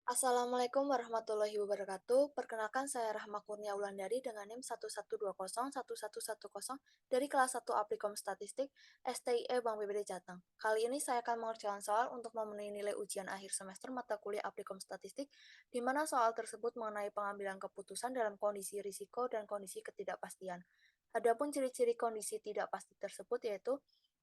Assalamualaikum warahmatullahi wabarakatuh. Perkenalkan saya Rahma Kurnia Wulandari dengan NIM 112011110 dari kelas 1 Applikom Statistik STIE Bank BPD Jateng. Kali ini saya akan mengerjakan soal untuk memenuhi nilai ujian akhir semester mata kuliah Applikom Statistik, di mana soal tersebut mengenai pengambilan keputusan dalam kondisi risiko dan kondisi ketidakpastian. Adapun ciri-ciri kondisi tidak pasti tersebut yaitu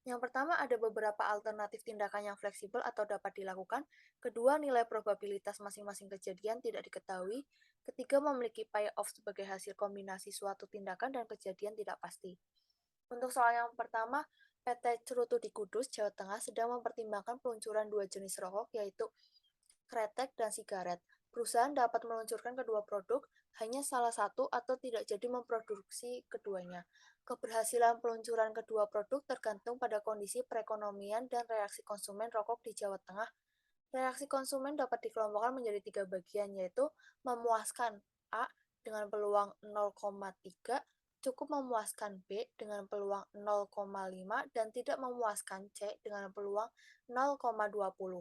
yang pertama, ada beberapa alternatif tindakan yang fleksibel atau dapat dilakukan. Kedua, nilai probabilitas masing-masing kejadian tidak diketahui. Ketiga, memiliki payoff sebagai hasil kombinasi suatu tindakan dan kejadian tidak pasti. Untuk soal yang pertama, PT Cerutu di Kudus, Jawa Tengah sedang mempertimbangkan peluncuran dua jenis rokok, yaitu kretek dan sigaret. Perusahaan dapat meluncurkan kedua produk, hanya salah satu atau tidak jadi memproduksi keduanya. Keberhasilan peluncuran kedua produk tergantung pada kondisi perekonomian dan reaksi konsumen rokok di Jawa Tengah. Reaksi konsumen dapat dikelompokkan menjadi tiga bagian, yaitu memuaskan A dengan peluang 0,3, cukup memuaskan B dengan peluang 0,5, dan tidak memuaskan C dengan peluang 0,20.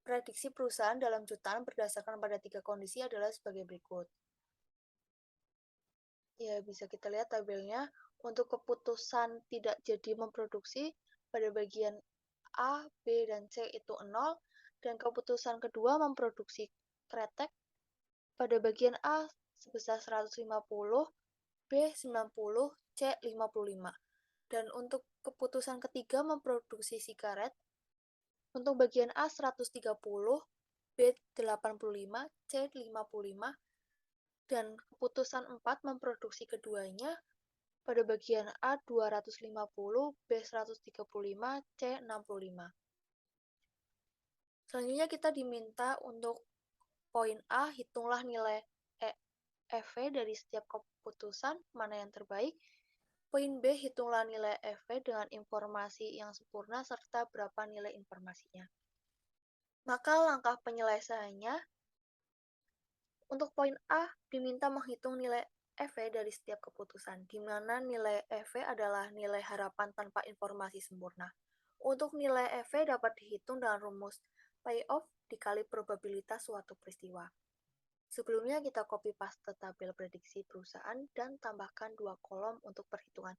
Prediksi perusahaan dalam jutaan berdasarkan pada tiga kondisi adalah sebagai berikut. Ya, bisa kita lihat tabelnya. Untuk keputusan tidak jadi memproduksi, pada bagian A, B, dan C itu 0, dan keputusan kedua memproduksi kretek pada bagian A sebesar 150, B 90, C 55. Dan untuk keputusan ketiga memproduksi sigaret, untuk bagian A 130, B 85, C 55, dan keputusan 4 memproduksi keduanya pada bagian A 250, B 135, C 65. Selanjutnya kita diminta untuk poin A, hitunglah nilai EV dari setiap keputusan, mana yang terbaik. Poin B, hitunglah nilai EV dengan informasi yang sempurna serta berapa nilai informasinya. Maka langkah penyelesaiannya, untuk poin A, diminta menghitung nilai EV dari setiap keputusan, di mana nilai EV adalah nilai harapan tanpa informasi sempurna. Untuk nilai EV dapat dihitung dengan rumus payoff dikali probabilitas suatu peristiwa. Sebelumnya kita copy paste tabel prediksi perusahaan dan tambahkan dua kolom untuk perhitungan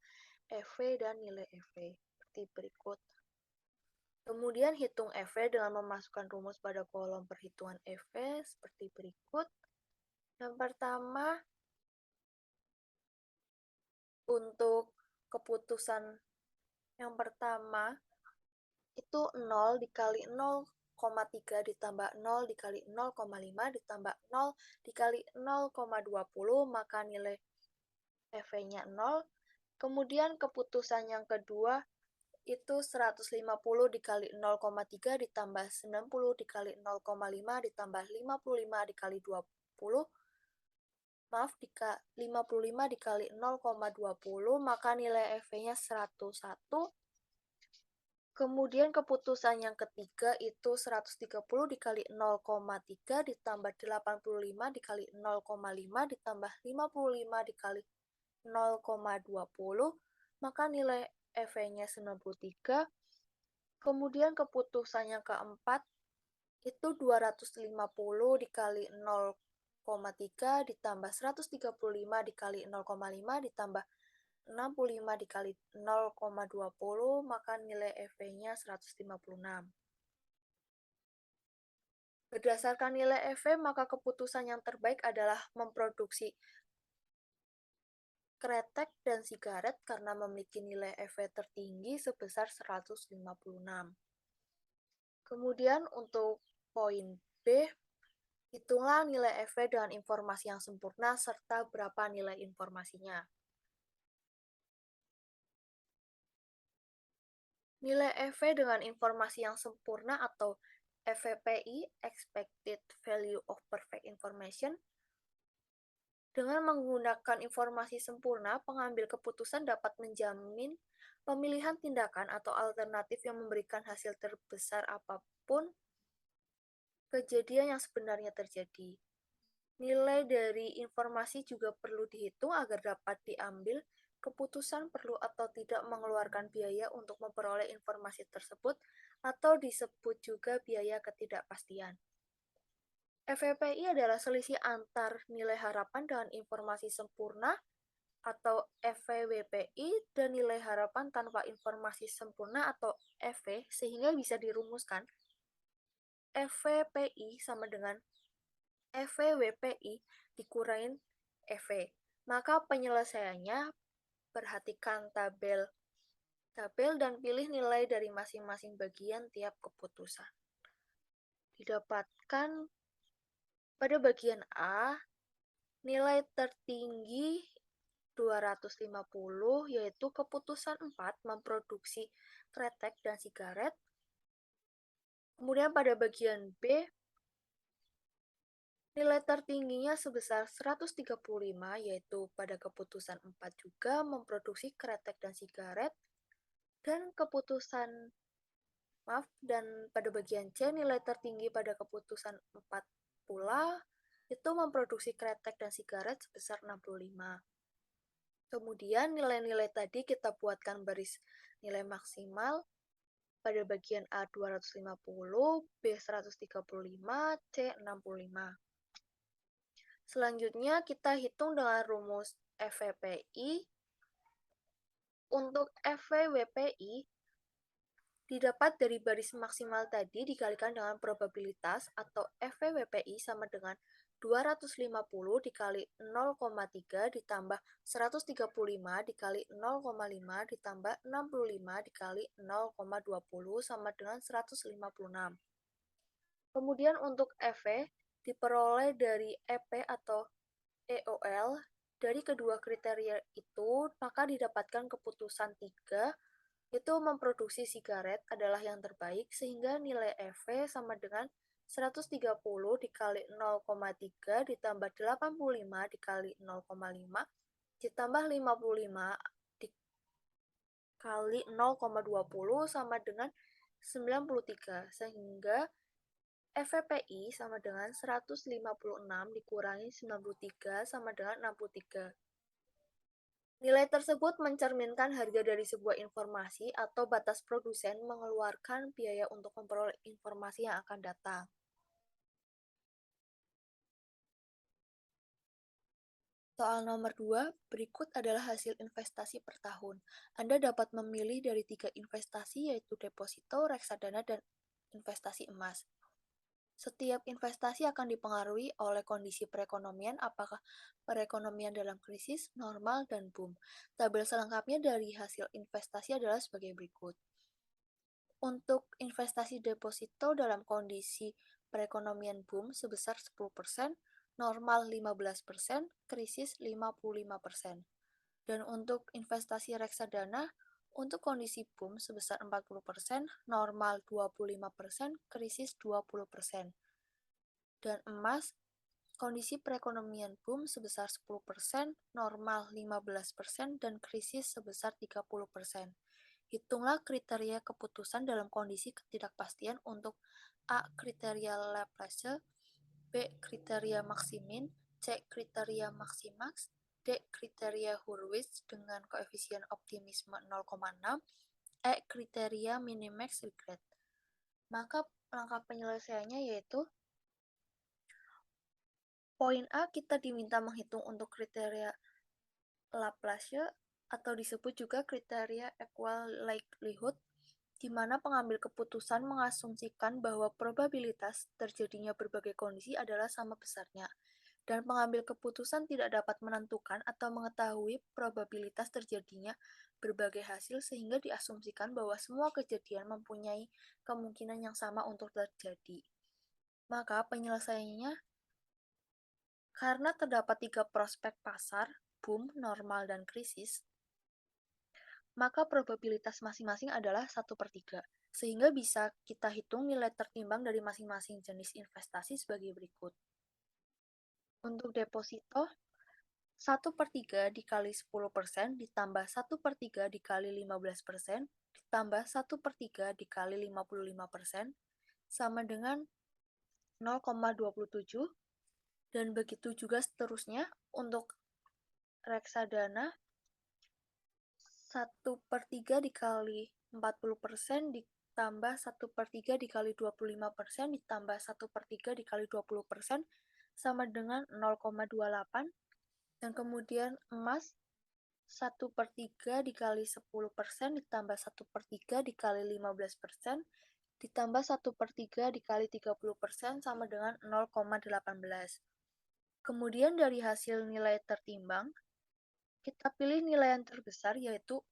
EV dan nilai EV seperti berikut. Kemudian hitung EV dengan memasukkan rumus pada kolom perhitungan EV seperti berikut. Yang pertama, untuk keputusan yang pertama itu 0 dikali 0,3 ditambah 0 dikali 0,5 ditambah 0 dikali 0,20, maka nilai EV-nya 0. Kemudian keputusan yang kedua itu 150 dikali 0,3 ditambah 90 dikali 0,5 ditambah 55 dikali 20. Maaf, 55 dikali 0,20, maka nilai EV-nya 101. Kemudian keputusan yang ketiga itu 130 dikali 0,3 ditambah 85 dikali 0,5 ditambah 55 dikali 0,20, maka nilai EV-nya 93. Kemudian keputusan yang keempat itu 250 dikali 0,3 ditambah 135 dikali 0,5 ditambah 65 dikali 0,20, maka nilai EV-nya 156. Berdasarkan nilai EV, maka keputusan yang terbaik adalah memproduksi kretek dan sigaret karena memiliki nilai EV tertinggi sebesar 156. Kemudian untuk poin B, hitunglah nilai EV dengan informasi yang sempurna serta berapa nilai informasinya. Nilai EV dengan informasi yang sempurna atau EVPI, Expected Value of Perfect Information. Dengan menggunakan informasi sempurna, pengambil keputusan dapat menjamin pemilihan tindakan atau alternatif yang memberikan hasil terbesar apapun kejadian yang sebenarnya terjadi. Nilai dari informasi juga perlu dihitung agar dapat diambil keputusan perlu atau tidak mengeluarkan biaya untuk memperoleh informasi tersebut, atau disebut juga biaya ketidakpastian. FVPI adalah selisih antar nilai harapan dengan informasi sempurna atau FVWPI dan nilai harapan tanpa informasi sempurna atau FV sehingga bisa dirumuskan FVPI sama dengan FVWPI dikurangin FV. Maka penyelesaiannya perhatikan tabel dan pilih nilai dari masing-masing bagian tiap keputusan. Didapatkan pada bagian A, nilai tertinggi 250 yaitu keputusan 4 memproduksi kretek dan sigaret. Kemudian pada bagian B, nilai tertingginya sebesar 135 yaitu pada keputusan 4 juga memproduksi kretek dan sigaret. Dan pada bagian C nilai tertinggi pada keputusan 4 pula itu memproduksi kretek dan sigaret sebesar 65. Kemudian nilai-nilai tadi kita buatkan baris nilai maksimal pada bagian A 250, B 135, C 65. Selanjutnya kita hitung dengan rumus FVPI. Untuk FVWPI didapat dari baris maksimal tadi dikalikan dengan probabilitas atau FVWPI sama dengan 250 dikali 0,3 ditambah 135 dikali 0,5 ditambah 65 dikali 0,20 sama dengan 156. Kemudian untuk EV diperoleh dari EP atau EOL. Dari kedua kriteria itu, maka didapatkan keputusan 3, itu memproduksi sigaret adalah yang terbaik, sehingga nilai EV sama dengan 130 dikali 0,3 ditambah 85 dikali 0,5 ditambah 55 dikali 0,20 sama dengan 93, sehingga FVPI sama dengan 156 dikurangi 93 sama dengan 63. Nilai tersebut mencerminkan harga dari sebuah informasi atau batas produsen mengeluarkan biaya untuk memperoleh informasi yang akan datang. Soal nomor 2, berikut adalah hasil investasi per tahun. Anda dapat memilih dari 3 investasi yaitu deposito, reksadana, dan investasi emas. Setiap investasi akan dipengaruhi oleh kondisi perekonomian, apakah perekonomian dalam krisis, normal, dan boom. Tabel selengkapnya dari hasil investasi adalah sebagai berikut. Untuk investasi deposito dalam kondisi perekonomian boom sebesar 10%, normal 15%, krisis 55%. Dan untuk investasi reksadana, untuk kondisi boom sebesar 40%, normal 25%, krisis 20%. Dan emas, kondisi perekonomian boom sebesar 10%, normal 15%, dan krisis sebesar 30%. Hitunglah kriteria keputusan dalam kondisi ketidakpastian untuk A. Kriteria Laplace, B. Kriteria Maximin, C. Kriteria Maximax, D. Kriteria Hurwitz dengan koefisien optimisme 0,6, E. Kriteria Minimax Regret. Maka langkah penyelesaiannya yaitu poin A, kita diminta menghitung untuk kriteria Laplace atau disebut juga kriteria equal likelihood, di mana pengambil keputusan mengasumsikan bahwa probabilitas terjadinya berbagai kondisi adalah sama besarnya, dan pengambil keputusan tidak dapat menentukan atau mengetahui probabilitas terjadinya berbagai hasil sehingga diasumsikan bahwa semua kejadian mempunyai kemungkinan yang sama untuk terjadi. Maka penyelesaiannya, karena terdapat 3 prospek pasar, boom, normal, dan krisis, maka probabilitas masing-masing adalah 1/3, sehingga bisa kita hitung nilai tertimbang dari masing-masing jenis investasi sebagai berikut. Untuk deposito, 1/3 dikali 10% ditambah 1/3 dikali 15% ditambah 1/3 dikali 55% sama dengan 0,27, dan begitu juga seterusnya. Untuk reksadana, 1/3 dikali 40% ditambah 1/3 dikali 25% ditambah 1/3 dikali 20% sama dengan 0,28. Dan kemudian emas 1/3 dikali 10% ditambah 1/3 dikali 15% ditambah 1/3 dikali 30% sama dengan 0,18. Kemudian dari hasil nilai tertimbang, kita pilih nilai yang terbesar yaitu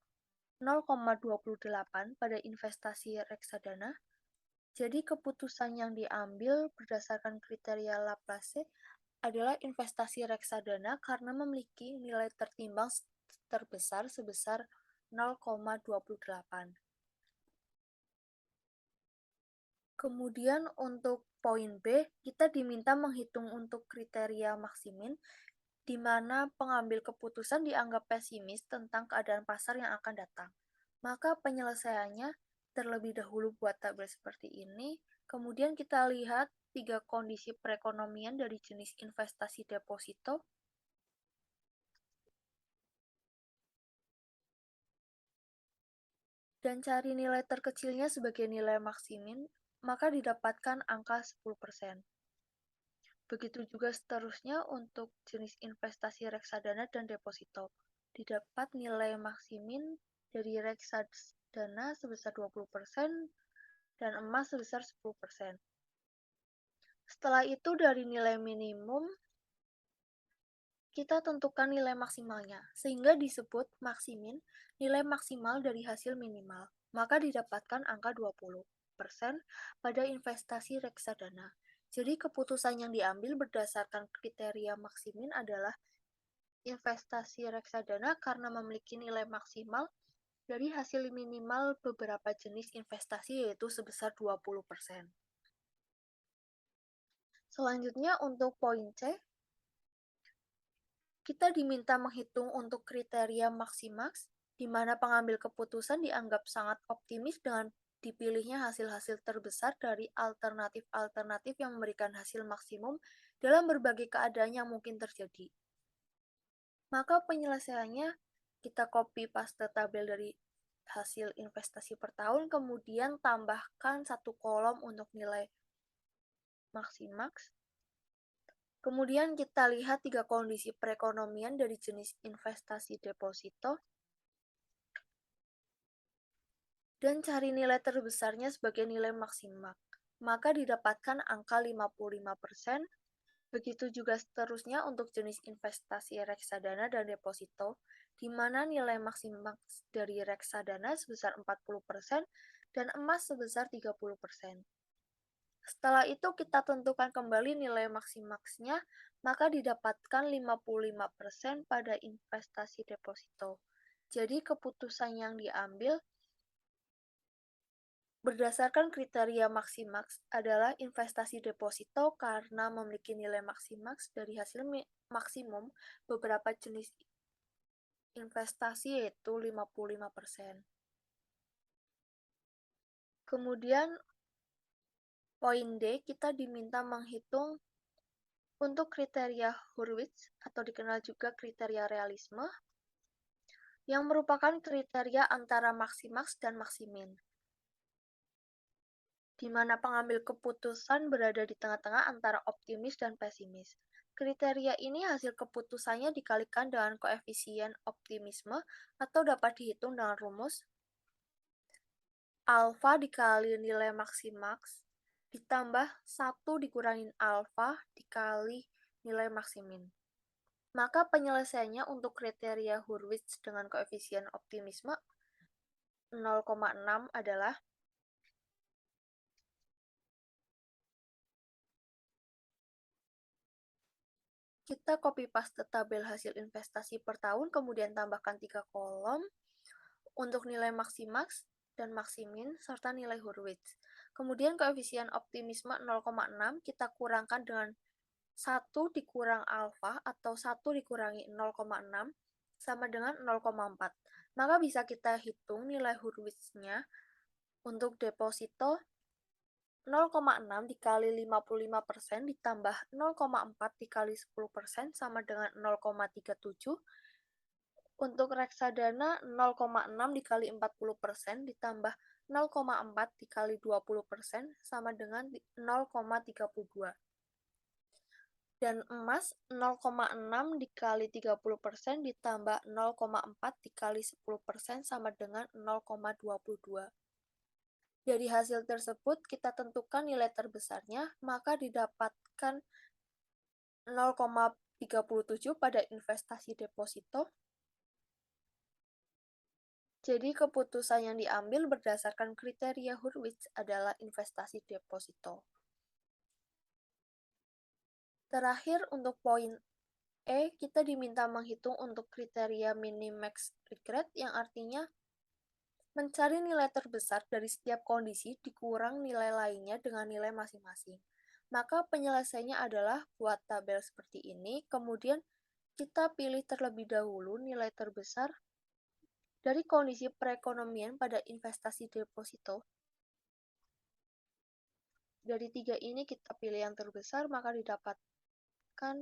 0,28 pada investasi reksadana. Jadi keputusan yang diambil berdasarkan kriteria Laplace adalah investasi reksadana karena memiliki nilai tertimbang terbesar sebesar 0,28. Kemudian untuk poin B, kita diminta menghitung untuk kriteria maksimin, di mana pengambil keputusan dianggap pesimis tentang keadaan pasar yang akan datang. Maka penyelesaiannya terlebih dahulu buat tabel seperti ini, kemudian kita lihat 3 kondisi perekonomian dari jenis investasi deposito, dan cari nilai terkecilnya sebagai nilai maksimin, maka didapatkan angka 10%. Begitu juga seterusnya untuk jenis investasi reksadana dan deposito. Didapat nilai maksimin dari reksadana sebesar 20% dan emas sebesar 10%. Setelah itu dari nilai minimum, kita tentukan nilai maksimalnya, sehingga disebut maksimin nilai maksimal dari hasil minimal. Maka didapatkan angka 20% pada investasi reksadana. Jadi keputusan yang diambil berdasarkan kriteria maksimin adalah investasi reksadana karena memiliki nilai maksimal dari hasil minimal beberapa jenis investasi yaitu sebesar 20%. Selanjutnya untuk poin C, kita diminta menghitung untuk kriteria maksimaks, di mana pengambil keputusan dianggap sangat optimis dengan dipilihnya hasil-hasil terbesar dari alternatif-alternatif yang memberikan hasil maksimum dalam berbagai keadaan yang mungkin terjadi. Maka penyelesaiannya kita copy paste tabel dari hasil investasi per tahun, kemudian tambahkan satu kolom untuk nilai maksimaks. Kemudian kita lihat 3 kondisi perekonomian dari jenis investasi deposito, dan cari nilai terbesarnya sebagai nilai maksimal. Maka didapatkan angka 55%. Begitu juga seterusnya untuk jenis investasi reksadana dan deposito, di mana nilai maksimal dari reksadana sebesar 40% dan emas sebesar 30%. Setelah itu kita tentukan kembali nilai maksimaksnya, maka didapatkan 55% pada investasi deposito. Jadi keputusan yang diambil berdasarkan kriteria maksimaks adalah investasi deposito karena memiliki nilai maksimaks dari hasil maksimum beberapa jenis investasi yaitu 55%. Kemudian poin D, kita diminta menghitung untuk kriteria Hurwitz atau dikenal juga kriteria realisme yang merupakan kriteria antara maksimaks dan maksimin, di mana pengambil keputusan berada di tengah-tengah antara optimis dan pesimis. Kriteria ini hasil keputusannya dikalikan dengan koefisien optimisme atau dapat dihitung dengan rumus alfa dikali nilai maksimaks ditambah 1 dikurangin alfa dikali nilai maksimin. Maka penyelesaiannya untuk kriteria Hurwitz dengan koefisien optimisme 0,6 adalah kita copy paste tabel hasil investasi per tahun, kemudian tambahkan 3 kolom untuk nilai maksimaks dan maksimin, serta nilai Hurwitz. Kemudian koefisien optimisme 0,6 kita kurangkan dengan 1 dikurang alfa atau 1 dikurangi 0,6 sama dengan 0,4. Maka bisa kita hitung nilai Hurwitz-nya untuk deposito 0,6 dikali 55% ditambah 0,4 dikali 10% sama dengan 0,37. Untuk reksadana 0,6 dikali 40% ditambah 0,4 dikali 20% sama dengan 0,32. Dan emas 0,6 dikali 30% ditambah 0,4 dikali 10% sama dengan 0,22. Dari hasil tersebut, kita tentukan nilai terbesarnya, maka didapatkan 0,37 pada investasi deposito. Jadi keputusan yang diambil berdasarkan kriteria Hurwitz adalah investasi deposito. Terakhir, untuk poin E, kita diminta menghitung untuk kriteria minimax regret yang artinya mencari nilai terbesar dari setiap kondisi dikurang nilai lainnya dengan nilai masing-masing. Maka penyelesaiannya adalah buat tabel seperti ini, kemudian kita pilih terlebih dahulu nilai terbesar dari kondisi perekonomian pada investasi deposito. Dari tiga ini kita pilih yang terbesar, maka didapatkan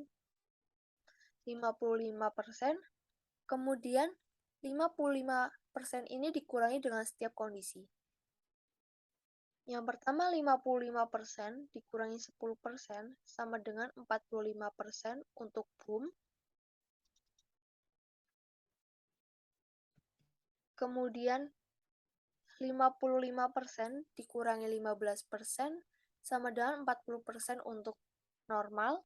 55%, kemudian 55% ini dikurangi dengan setiap kondisi. Yang pertama 55% dikurangi 10% sama dengan 45% untuk boom. Kemudian 55% dikurangi 15% sama dengan 40% untuk normal.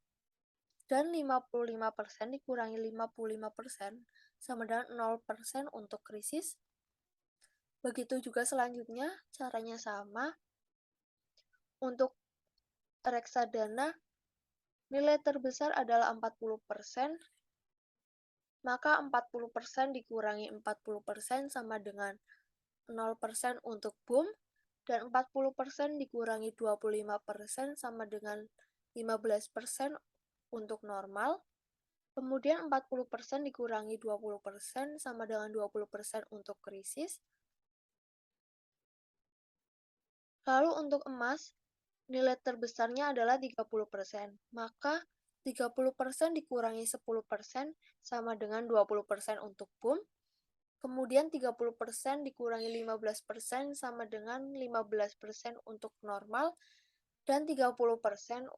Dan 55% dikurangi 55% sama dengan 0% untuk krisis. Begitu juga selanjutnya, caranya sama. Untuk reksadana, nilai terbesar adalah 40%, maka 40% dikurangi 40% sama dengan 0% untuk boom, dan 40% dikurangi 25% sama dengan 15% untuk normal. Kemudian 40% dikurangi 20% sama dengan 20% untuk krisis. Lalu untuk emas, nilai terbesarnya adalah 30%. Maka 30% dikurangi 10% sama dengan 20% untuk boom. Kemudian 30% dikurangi 15% sama dengan 15% untuk normal. Dan 30%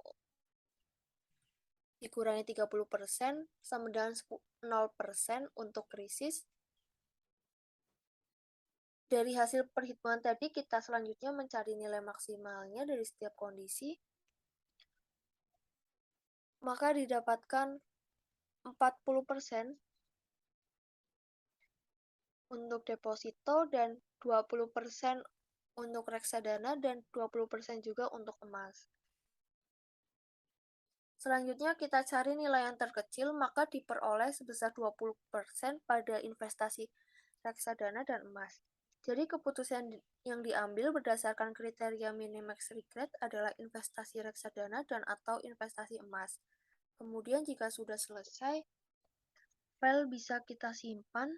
dikurangi 30% sama dengan 0% untuk krisis. Dari hasil perhitungan tadi, kita selanjutnya mencari nilai maksimalnya dari setiap kondisi. Maka didapatkan 40% untuk deposito dan 20% untuk reksadana dan 20% juga untuk emas. Selanjutnya kita cari nilai yang terkecil, maka diperoleh sebesar 20% pada investasi reksadana dan emas. Jadi keputusan yang diambil berdasarkan kriteria minimax regret adalah investasi reksadana dan atau investasi emas. Kemudian jika sudah selesai, file bisa kita simpan.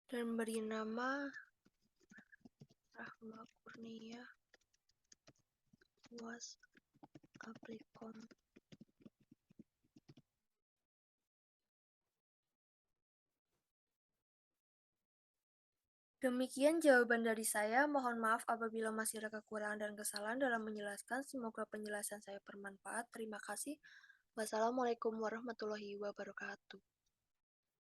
Dan beri nama Rahma Kurnia was Apricom. Demikian jawaban dari saya. Mohon maaf apabila masih ada kekurangan dan kesalahan dalam menjelaskan. Semoga penjelasan saya bermanfaat. Terima kasih. Wassalamualaikum warahmatullahi wabarakatuh.